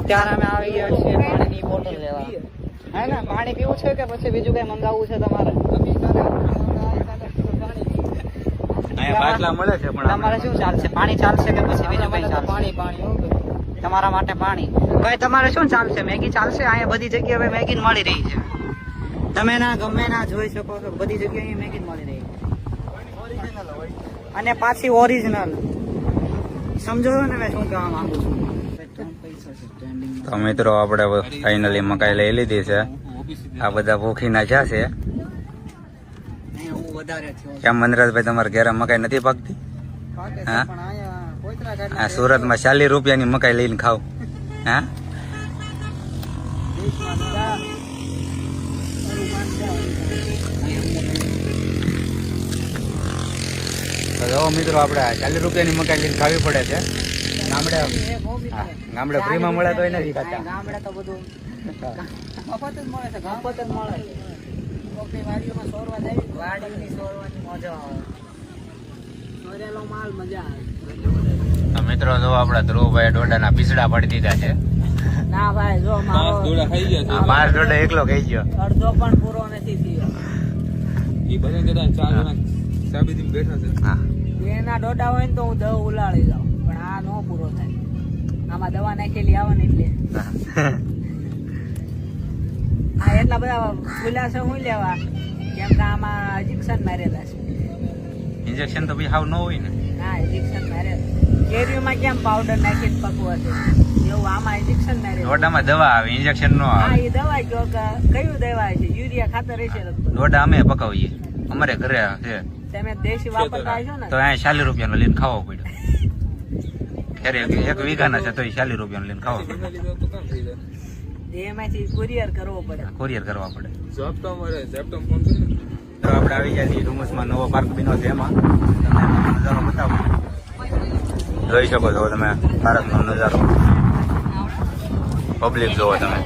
અત્યારે અમે આવી ગયા છીએ પાણીની બોટલ લેવા. હે ને પાણી પીવું છે કે પછી બીજું કઈ મંગાવવું છે તમારે? અહીંયા બાટલા મળે છે પણ તમારે શું ચાલશે? પાણી ચાલશે કે પછી બીજું કઈ ચાલશે? પાણી તમારા માટે પાણી. ભાઈ તમારે શું ચાલશે? મેગી ચાલશે? અહીંયા બધી જગ્યાએ હવે મેગી મળી રહી છે. તમે ના ગમે ના જોઈ શકો છો, બધી જગ્યાએ મેગી મળી રહી છે અને પાછી ઓરિજિનલ. સમજો છો ને મેં શું કહેવા માંગુ છું? તો મિત્રો આપણે ફાઇનલી મકાઈ લઈ લીધી છે. આ બધા ભૂખીના જ્યાં છે. કેમ મનરાજભાઈ તમારા ઘેર મકાઈ નથી પાકતી? હા, આ સુરતમાં 40 રૂપિયાની મકાઈ લઈને ખાવ. હા, જો મિત્રો આપણે 40 રૂપિયાની મકાઈ લઈને ખાવી પડે છે. ગામડે ફ્રીમાં મળે તો નથી ખાતા. ગામડે તો બધું મફત જ મળે છે. મફત જ મળે. કોકની વાડીઓમાં સોરવા જાય, વાડીની સોરવાની મજા આવે. સોરેલો માલ મજા આવે. તો મિત્રો જો આપડા ધ્રુવભાઈ ડોડાના પીસડા પાડી દીધા છે. ના ભાઈ, જો મારો 5 ડોડા એકલો ખાઈ ગયો. અડધો પણ પૂરો નથી થયો. ઈ બધા કેતા 4 જણા સાબિતી બેઠા છે. હા, એના ડોડા હોય ને તો હું દવ ઉલાળી જાઉં, પણ આ નો પૂરો થાય. આમાં દવા નાખેલી આવે ને એટલે. આ એટલા બધા ફૂલા છે હું લેવા, કેમ કે આમાં ઇન્જેક્શન મારેલા છે. ઇન્જેક્શન તો ભાઈ હાવ ન હોય ને. ના, ઇન્જેક્શન મારેલા. કેરીઓમાં કેમ પાવડર નાખીને પકવા છે, એવું આમાં ઇન્જેક્શન મારેલા. ડોડામાં દવા આવે, ઇન્જેક્શન નો આવે. હા, એ દવા કયો કે કયું દવા છે? યુરિયા ખાતર હશે લગભગ. ડોડા અમે પકાવીએ, અમારે ઘરે છે. તમે દેશી વાપરતા હશો ને? તો અહીંયા 40 રૂપિયાનો લઈને ખાવો પડ્યો. ત્યારે 1 વીઘાના છે તો 40 રૂપિયાનો લઈને ખાવો પડે. એમાંથી કુરિયર કરવો પડે. કુરિયર કરવા પડે. તો આપણે આવી ગયા છીએ ડુમસમાં. નવો પાર્ક બન્યો છે, એમાં તમને નજારો બતાવો. જોઈ શકો છો તમે પાર્કનો નજારો. પબ્લિક જોવો તમે.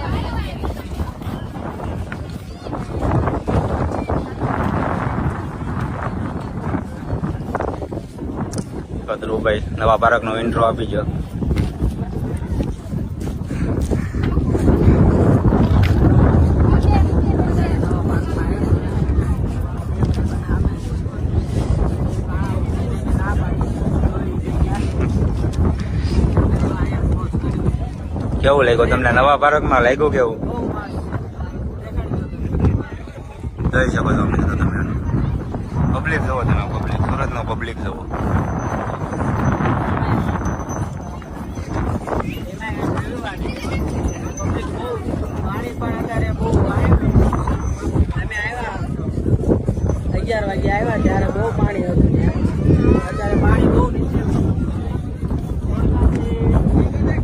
ધ્રુવભાઈ નવા પાર્કનો ઇન્ટ્રો આપી ગયો. કેવું લાગ્યું તમને નવા પાર્કમાં? લાગ્યું કેવું? જોઈ શકો છો મિત્રો તમે. પબ્લિક જુઓ તમે, પબ્લિક સુરતનો પબ્લિક જુઓ. પાણી પણ અત્યારે બહુ આવ્યું. અમે આવ્યા 11 વાગે આવ્યા ત્યારે બહુ પાણી હતું ત્યાં. અત્યારે પાણી બહુ નીચે.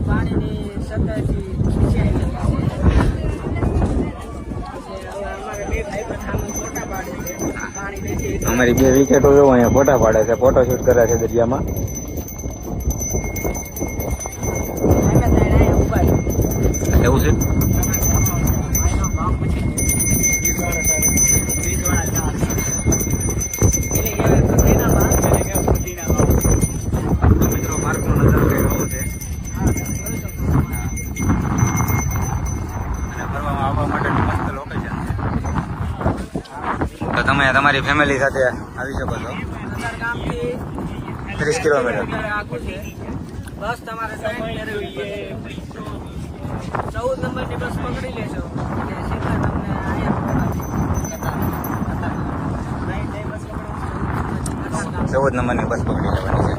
પાણીની સતતથી નીચે અમારી 2 વિકેટો જો અહીંયા ફોટા પાડે છે, ફોટો શૂટ કરે છે દરિયામાં. એવું છે. મિત્રો પાર્કનો નજારો કઈ એવો છે. અને ફરવામાં આવવા માટેનું મસ્ત લોકેશન છે. તો તમે તમારી ફેમિલી સાથે આવી શકો છો. 30 કિલોમીટર. બસ તમારે 14 નંબરની બસ પકડી લેશો એટલે સીધા તમને અહીંયા 14 નંબરની બસ પકડી લેવાની છે.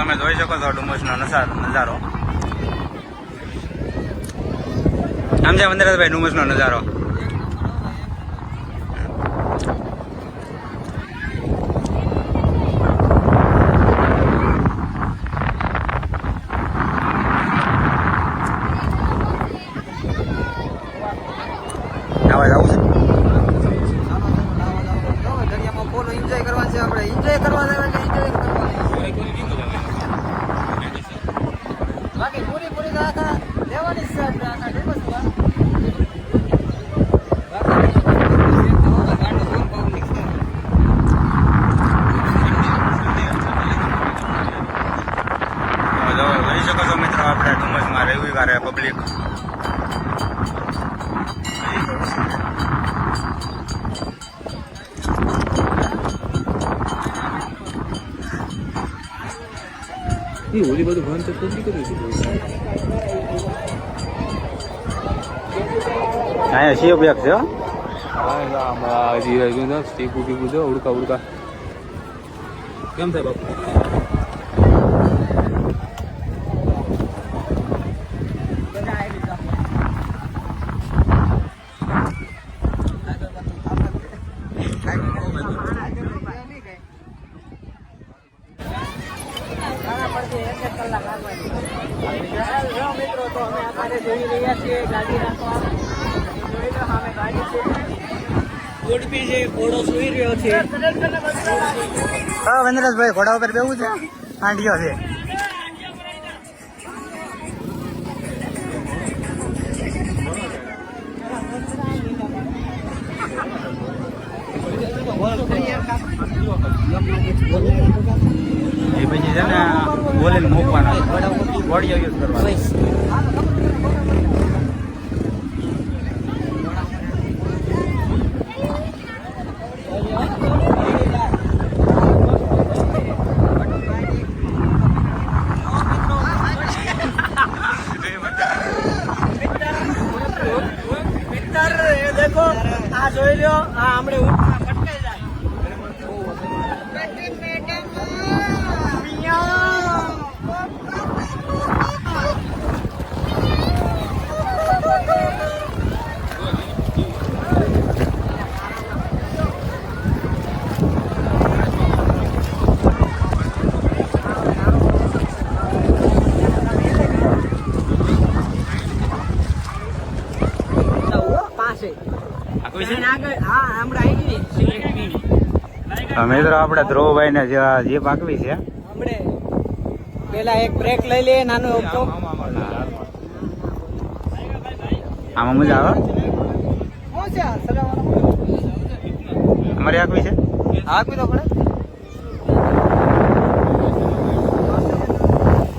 તમે જોઈ શકો છો ડુમસનો નજારો. આમ છે વંદરાજભાઈ ડુમસનો નજારો. આવા જવું આપણે એન્જોય કરવા દેવા એટલે એન્જોય કરવા બાકી પૂરી પૂરી તો આખા લેવાની જ છે આપણે આખા દિવસમાં જોઈ શકો છો મિત્રો આપણે ડુમસમાં રવિવારે પબ્લિક ઓલી બધું ભાન તો પૂરી કર્યું છે અહીંયા શિવ બેગ છે હો. હા હજી સ્ટીક ઉડી બધો ઉડકા ઉડકા કેમ થાય બાપુ મિત્રો તો અમે અત્યારે જોઈ રહ્યા છીએ ગાડી રાખવા જોઈ લો સામે ગાડી છે ઉડપી છે ઘોડો સુઈ રહ્યો છે હા વેંદ્રસભાઈ ઘોડા ઉપર બેવું છે આંડિયો છે એ પછી છે ને બોલીને મૂકવાનો બોડીઓ યુઝ કરવાનો देखो आ જોઈ લ્યો આ હમણે પટકાઈ જાય મિત્રો આપણે ધ્રુવભાઈ ને જીપ આંકવી છે હમણે પેલા એક બ્રેક લઈ લે નાનો ઓપ્ટો આમાં મજા આવે અમારી આંકવી છે આકવી તો પડે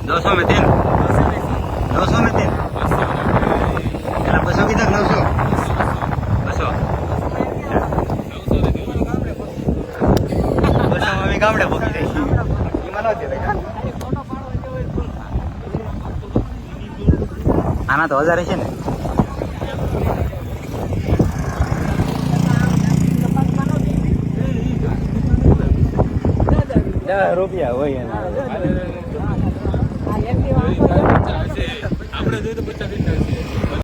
200 में 3 200 में 3 200 की तक 900 200 ગામડે પહોંચી જાય આના તો 1000 છે ને ₹10 હોય એના આપણે જોઈએ તો 50